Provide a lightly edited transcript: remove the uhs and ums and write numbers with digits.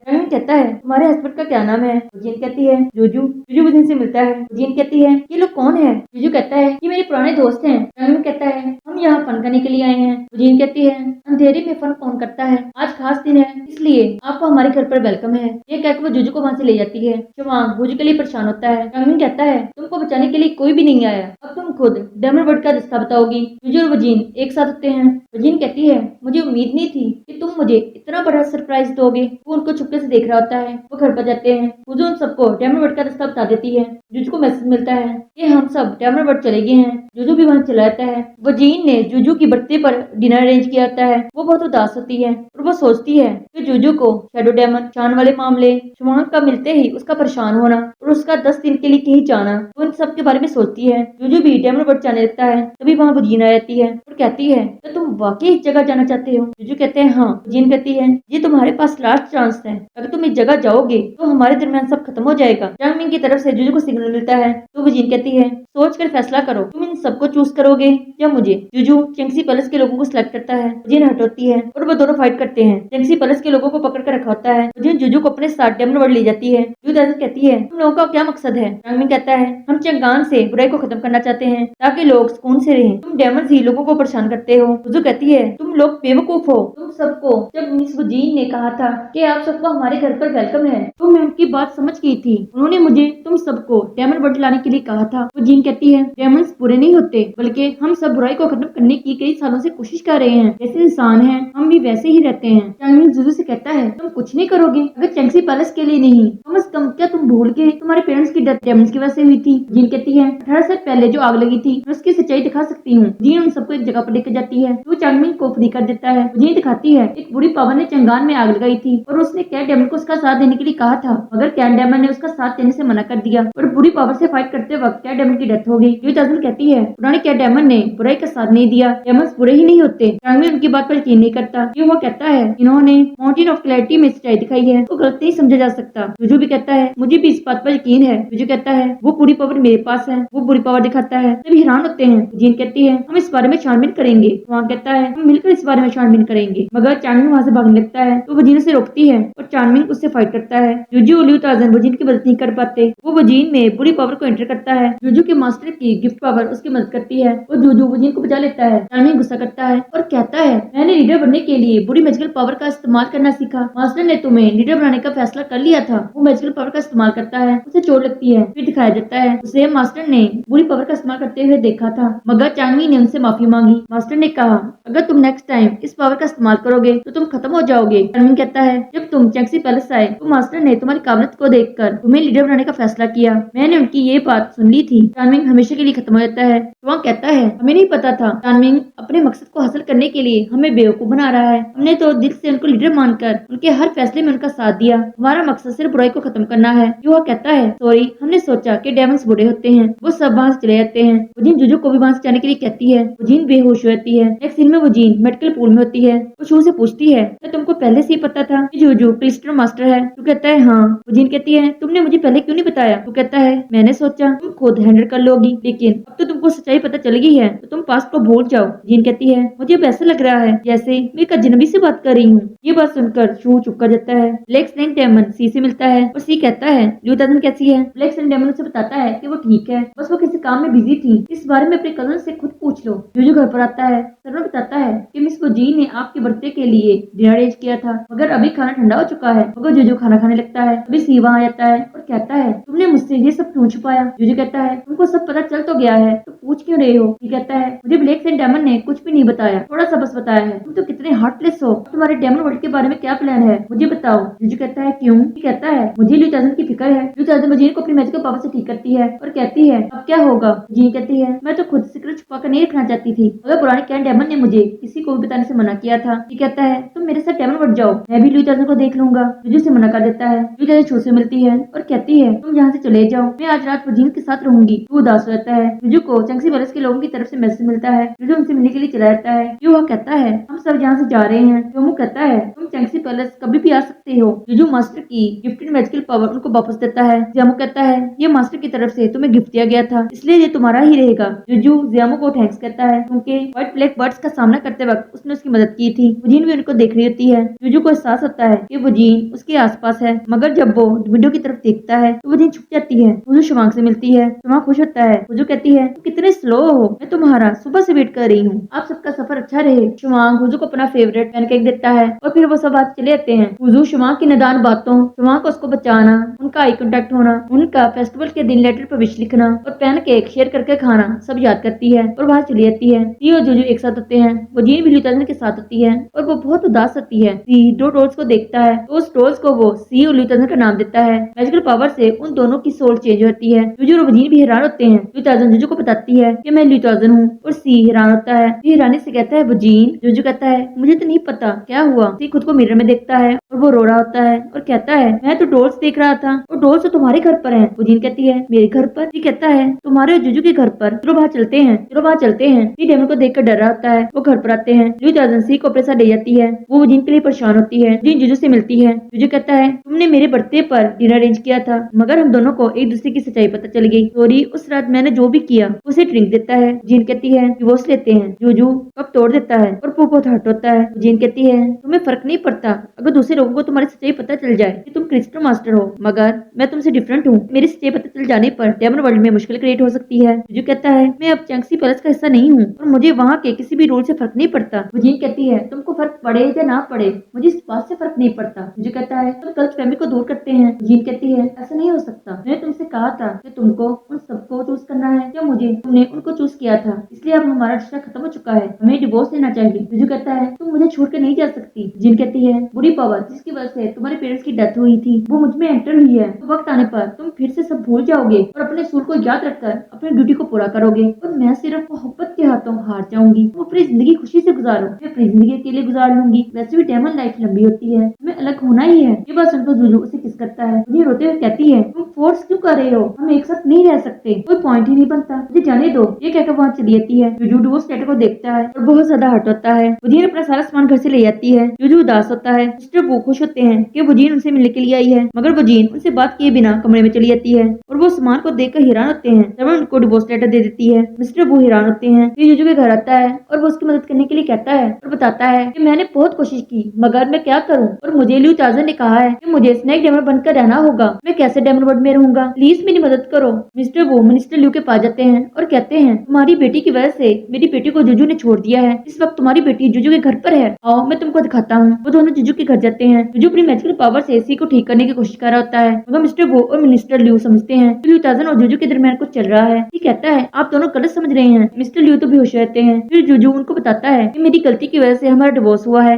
रंगीन कहता है तुम्हारे हस्बैंड का क्या नाम है? वजीन कहती है जूजू। जूजू वजीन से मिलता है। वजीन कहती है ये लोग कौन है? जूजू कहता है ये मेरे पुराने दोस्त हैं। रंगीन कहता है हम यहाँ फन करने के लिए आए हैं। वजीन कहती है अंधेरे में फन कौन करता है, आज खास दिन है इसलिए आपको हमारे घर पर वेलकम है। ये कहकर वो जूजू को वहाँ से ले जाती है। शवांग जूजू के लिए परेशान होता है। रंगीन कहता है तुमको बचाने के लिए कोई भी नहीं आया, अब तुम खुद डेमरवर्ड का रास्ता बताओगी। जूजू और वजीन एक साथ होते हैं। वजीन कहती है मुझे उम्मीद नहीं थी कि तुम मुझे इतना बड़ा सरप्राइज दोगे। वो उनको चुपके से देख रहा होता है। वो घर पर जाते हैं। जूजू उन सबको डेमरवर्ड का रास्ता बता देती है। जूजू को मैसेज मिलता है कि हम सब डेमरवर्ड चले गए हैं। जूजू भी वहाँ चला जाता है। वजीन ने जूजू की बर्थडे पर डिनर अरेंज किया होता है। वो बहुत उदास होती है और वो सोचती है कि जूजू को शैडो डेमन चान वाले मामले शवांग का मिलते ही उसका परेशान होना और उसका 10 दिन के लिए कहीं जाना, वो इन सब के बारे में सोचती है। जूजू भी डेमरवर्ड जाने लगता है। तभी वहाँ वजीन आ जाती है और कहती है तो तुम वाकई इस जगह जाना चाहते हो? जूजू कहते हैं हाँ। वजीन कहती है ये तुम्हारे पास लास्ट चांस है, अगर तुम इस जगह जाओगे तो हमारे दरमियान सब खत्म हो जाएगा। चांगमिंग की तरफ से जूजू को सिग्नल मिलता है तो वजीन कहती है सोच कर फैसला करो, तुम इन सबको चूज करोगे या मुझे? जूजू चेंगसी पैलेस के लोगों को सिलेक्ट करता है। वजीन हट होती है और वो दोनों फाइट करते हैं। चेंगसी पैलेस के लोगों को पकड़ कर रखा होता है। वजीन जूजू को अपने साथ डेमरवर्ड ले जाती है। जूजू कहती है तुम लोगों का क्या मकसद है? चांगमिंग कहता है हम चंगान से बुराई को खत्म करना चाहते हैं ताकि लोग सुकून से रहें। तुम डेमन ही लोगों को परेशान करते हो। जूजू कहती है तुम लोग बेवकूफ हो। तुम सबको जब मिस वजीन ने कहा था कि आप सबको हमारे घर पर वेलकम है तो मैं उनकी बात समझ गई थी। उन्होंने मुझे तुम सबको डेमरवर्ड लाने के लिए कहा था। वजीन कहती है डेमन्स बुरे नहीं होते, बल्कि हम सब बुराई को खत्म करने की कई सालों से कोशिश कर रहे हैं। जैसे इंसान हैं हम भी वैसे ही रहते हैं। चांगमिंग जूजू से कहता है तुम कुछ नहीं करोगे अगर चेंगसी पैलेस के लिए नहीं, कम से कम क्या तुम भूल गए तुम्हारे पेरेंट्स की डेथ डेमन्स की वजह से हुई थी? जीन कहती है 18 साल पहले जो आग लगी थी मैं उसकी सच्चाई दिखा सकती हूँ। जीन उन सबको एक जगह पर लेकर जाती है। वो चांगमिंग को फ्री कर देता है। जीन दिखाती है एक बुरी पावर ने चंगान में आग लगाई थी और उसने कैट डेमन को उसका साथ देने के लिए कहा था, मगर कैट डेमन ने उसका साथ देने से मना कर दिया और बुरी पावर से फाइट करते वक्त कैट डेमन की डेथ हो गई। जो ताजन कहती है पुराने कैट डेमन ने बुराई का साथ नहीं दिया, डेमन्स बुरे ही नहीं होते। चांगमिंग उनकी बात पर यकीन नहीं करता। वो कहता है इन्होंने माउंटेन ऑफ क्लैरिटी में सच्चाई दिखाई है, वो गलत नहीं समझा जा सकता। जूजू भी कहता है मुझे भी इस बात पर यकीन है। जूजू कहता है वो पूरी पावर मेरे पास है, वो बुरी पावर दिखाता है। सभी हैरान होते हैं। जीन कहती है हम इस बारे में छानबीन करेंगे। वहाँ कहता है हम मिलकर इस बारे में छानबीन करेंगे, मगर चांगमिंग वहाँ से भागने लगता है तो वजीन से रोकती है और चांगमिंग उससे फाइट करता है। जूजू और लियू ताजन वजीन की मदद नहीं कर पाते। वो वजीन में बुरी पावर को एंटर करता है। जूजू के मास्टर की गिफ्ट पावर उसकी मदद करती है और जूजू वजीन को बचा लेता है। चांगमिंग गुस्सा करता है और कहता है मैंने लीडर बनने के लिए बुरी मैजिकल पावर का इस्तेमाल करना सीखा, मास्टर ने तुम्हें लीडर बनाने का फैसला कर लिया था। वो मैजिकल पावर का इस्तेमाल करता है, उसे चोट लगती है। फिर दिखाया जाता है उसे मास्टर ने बुरी पावर का इस्तेमाल करते हुए देखा था, मगर चांगमिंग ने उनसे माफी मांगी। मास्टर ने कहा अगर तुम नेक्स्ट टाइम इस पावर का इस्तेमाल करोगे तो तुम खत्म हो जाओगे। चांगमिंग कहता है जब तुम चेंगसी पैलेस आए तो मास्टर ने तुम्हारी काबिलियत को देखकर तुम्हें लीडर बनाने का फैसला किया, मैंने उनकी ये बात सुन ली थी। चांगमिंग हमेशा के लिए खत्म हो जाता है। वहाँ कहता है हमें नहीं पता था चांगमिंग अपने मकसद को हासिल करने के लिए हमें बेवकूफ बना रहा है। हमने तो दिल से उनको लीडर मानकर उनके हर फैसले में उनका साथ दिया। हमारा मकसद सिर्फ बुराई को खत्म करना है। युवा कहता है सॉरी, हमने सोचा कि डेमन्स बुरे होते हैं। वो सब वहाँ से चले जाते हैं। वजीन जूजू को भी वहाँ से जाने के लिए कहती है। वजीन बेहोश हो जाती है। नेक्स्ट सीन में वजीन मेडिकल पूल में होती है। वो शू से पूछती है क्या तुमको पहले से ही पता था कि जूजू क्लिस्टर मास्टर है? तो कहता है हाँ। वजीन कहती है तुमने मुझे पहले क्यों नहीं बताया? तो कहता है मैंने सोचा तुम खुद हैंडल कर लोगी, लेकिन अब तो तुमको सच्चाई पता चल गई है तो तुम पास्ट को भूल जाओ। वजीन कहती है मुझे अब ऐसा लग रहा है जैसे मैं एक अजनबी से बात कर रही हूँ। ये बात सुनकर शू चुप कर जाता है। ब्लैक स्नेक डेमन सी से मिलता है और सी कहता है लियू ताजन कैसी है? ब्लैक स्नेक डेमन उसे बताता है कि वो ठीक है, बस वो किसी काम में बिजी थी, इस बारे में अपने कजन से खुद पूछ लो। जूजू घर पर आता है। सर्वर बताता है कि मिस वजीन ने आपके बर्थडे के लिए डिनर अरेंज किया था, मगर अभी खाना ठंडा हो चुका है। मगर जूजू खाना खाने लगता है। अभी सी वहाँ आ जाता है और कहता है तुमने मुझसे ये सब क्यों छुपाया? जूजू कहता है तुमको सब पता चल तो गया है तो पूछ क्यों रहे हो? ये कहता है मुझे ब्लैक स्नेक डेमन ने कुछ भी नहीं बताया, थोड़ा सा बस बताया है। तुम तो कितने हार्टलेस हो। तुम्हारे डेमन वर्ल्ड के बारे में क्या प्लान है मुझे बताओ। जूजू कहता है क्यों? ये कहता है मुझे लियू ताजन की फिक्र है। लियू ताजन वजीन को अपनी मैजिकल पावर से ठीक करती है और कहती है अब क्या होगा? जी कहती है मैं तो खुद सीक्रेट छुपा कर नहीं रखना चाहती थी, मगर पुराने कैट डेमन ने मुझे किसी को भी बताने से मना किया था। ये कहता है तुम मेरे साथ डेमन वर्ल्ड जाओ, मैं भी लियू ताजन को देख लूंगा। जूजू से मना कर देता है। लियू ताजन शू से मिलती है और कहती है तुम यहाँ से चले जाओ, मैं आज रात वजीन के साथ रहूंगी। वो उदास हो जाता है। जुजू को चंक्सी पैलेस के लोगों की तरफ से मैसेज मिलता है। जुजू उनसे मिलने के लिए चला जाता है। जो वह कहता है हम सब यहाँ से जा रहे हैं। योमू कहता है तुम चंक्सी पैलेस कभी भी आ सकते हो। जुजू मास्टर की गिफ्टेड मैजिकल पावर उनको वापस देता है। जियामू कहता है ये मास्टर की तरफ से तुम्हें गिफ्ट दिया गया था, इसलिए ये तुम्हारा ही रहेगा। जुजू जियामू को थैंक्स कहता है क्योंकि व्हाइट ब्लैक बर्ड्स का सामना करते वक्त उसने उसकी मदद की थी। वुजीन भी उनको देख रही होती है। जुजू को एहसास होता है कि वुजीन उसके आसपास है, मगर जब वो विंडो की तरफ देखता है तो वुजीन छुप जाती है। जुजू शुमांग से मिलती है। शुमांग खुश होता है। जुजू कहती है तुम कितने स्लो हो, मैं तुम्हारा सुबह से वेट कर रही हूँ। आप सबका सफर अच्छा रहे। शुमांग जुजू को अपना फेवरेट पैनकेक देता है और फिर वो सब आज चले जाते हैं। जुजू शुमांग की नादान बातों, शुमांग को उसको बचाना, उनका आई कांटेक्ट होना, उनका फेस्टिवल के दिन लेटर पर विश लिखना और पैनकेक शेयर करके खाना सब याद करती है और वहाँ चली जाती है। सी और जुजू एक साथ होते हैं। वजीन भी ल्यूताजन के साथ होती है और वो बहुत उदास होती है। सी दो डॉल्स को देखता है तो उस डॉल्स को वो सी और ल्यूताजन का नाम देता है। मैजिकल पावर से उन दोनों की सोल चेंज होती है। जुजू और वजीन भी हैरान होते हैं। ल्यूताजन जुजू को बताती है कि मैं ल्यूताजन हूँ और सी हैरान होता है। सी हैरानी से कहता है वजीन। जुजू कहता है मुझे तो नहीं पता क्या हुआ। सी खुद को मिरर में देखता है और वो रो रहा होता है और कहता है मैं तो डॉल्स देख रहा था और डॉल्स तो तुम्हारे घर पर है। वजीन कहती है मेरे घर पर। सी कहता है तुम्हारे और जुजू के घर पर। चलो वहाँ चलते हैं, चलो वहाँ चलते हैं। सी डेमन को देखकर डर रहा होता है। वो घर पर आते हैं। ल्यूताजन सी को अपने साथ ले जाती है। वो वजीन के लिए परेशान होती है। वजीन जुजू से मिलती है। जुजू कहता है तुमने मेरे बर्थडे पर डिनर अरेंज किया था, मगर हम दोनों को एक दूसरे की सच्चाई पता चल गई। सॉरी, उस रात मैंने जो भी किया। उसे ड्रिंक देता है। वजीन कहती है डिवोर्स लेते हैं। जुजू कप तोड़ देता है और वो बहुत हर्ट होता है। वजीन कहती है तुम्हें फर्क नहीं पड़ता अगर दूसरे लोगों को तुम्हारी सच्चाई पता चल जाए कि तुम क्रिस्टल मास्टर हो, मगर मैं तुमसे डिफरेंट हूँ। मेरी सच्चाई पता चल जाने पर डेमन वर्ल्ड में मुश्किल क्रिएट हो सकती है। जुजू कहता है मैं अब चंक्सी पैलेस का हिस्सा नहीं हूँ और मुझे वहाँ के किसी भी रूल से फर्क नहीं पड़ता। वजीन कहती है तुमको फर्क पड़े या ना पड़े, मुझे इस बात से फर्क नहीं पड़ता। जुजू कहता है तुम कल्ट फैमिली को दूर करते हैं। वजीन कहती है ऐसा नहीं हो सकता, मैंने तुमसे कहा था कि तुमको उन सबको चूज करना है या मुझे, तुमने उनको चूज किया था, इसलिए अब हमारा रिश्ता खत्म हो चुका है, हमें डिवोर्स लेना चाहिए। जुजू कहता है तुम मुझे छोड़ कर नहीं जा सकती। वजीन कहती है बुरी पावर जिसकी वजह से तुम्हारे पेरेंट्स की डेथ हुई थी वो मुझ में एंटर हुई है, तो वक्त आने पर तुम फिर से सब भूल जाओगे और अपने सूल को याद रखकर अपनी ड्यूटी को पूरा करोगे और मैं सिर्फ मोहब्बत के हाथों हार जाऊंगी। तुम अपनी जिंदगी खुशी से गुजारो, मैं अपनी जिंदगी अकेले गुजार लूंगी। वैसे भी डेमन लाइफ लंबी होती है, हमें अलग होना ही है। ये बात सुनकर जुजू उसे किस करता है। मुझे रोते हुए कहती है तुम फोर्स क्यों कर रहे हो, हम एक साथ नहीं रह सकते, कोई पॉइंट ही नहीं बनता, मुझे जाने दो। ये कहकर वहाँ चली जाती है। जुजू डिवोर्स लेटर को देखता है और बहुत ज्यादा हर्ट होता है। वजीन अपना सारा सामान घर से ले जाती है। जुजू उदास होता है। मिस्टर वो खुश होते हैं कि वजीन उनसे मिलने के लिए आई है, मगर वजीन उनसे बात किए बिना कमरे में चली जाती है और वो सामान को देखकर हैरान होते हैं। तब उनको डिवोर्स लेटर दे देती है। मिस्टर वो हैरान होते हैं। फिर जुजू के घर आता है और वो उसकी मदद करने के लिए कहता है और बताता है कि मैंने बहुत कोशिश की, मगर मैं क्या करूं, और मुझे ल्यूताजन ने कहा है कि मुझे स्नेक डेमन बनकर रहना होगा। मैं कैसे डेमन वर्ल्ड में रहूंगा, प्लीज मेरी मदद करो। मिस्टर वो मिनिस्टर ल्यू के पास जाते हैं और कहते हैं तुम्हारी बेटी की वजह से मेरी बेटी को जुजू ने छोड़ दिया है, इस वक्त तुम्हारी बेटी जुजू के घर पर है, आओ मैं तुमको दिखाता हूँ। वो दोनों जुजू के घर जाते हैं। जुजू अपनी मैजिकल पावर से इसी को ठीक करने की कोशिश कर रहा होता है, मगर मिस्टर वो और मिनिस्टर ल्यू समझते हैं कि ल्यूताजन और जुजू के दरमियान कुछ चल रहा है। ये कहता है आप दोनों गलत समझ रहे हैं। मिस्टर ल्यू तो बेहोश रहते हैं। फिर जुजू उनको बताता है कि मेरी गलती की वजह से हमारा डिवोर्स हुआ है।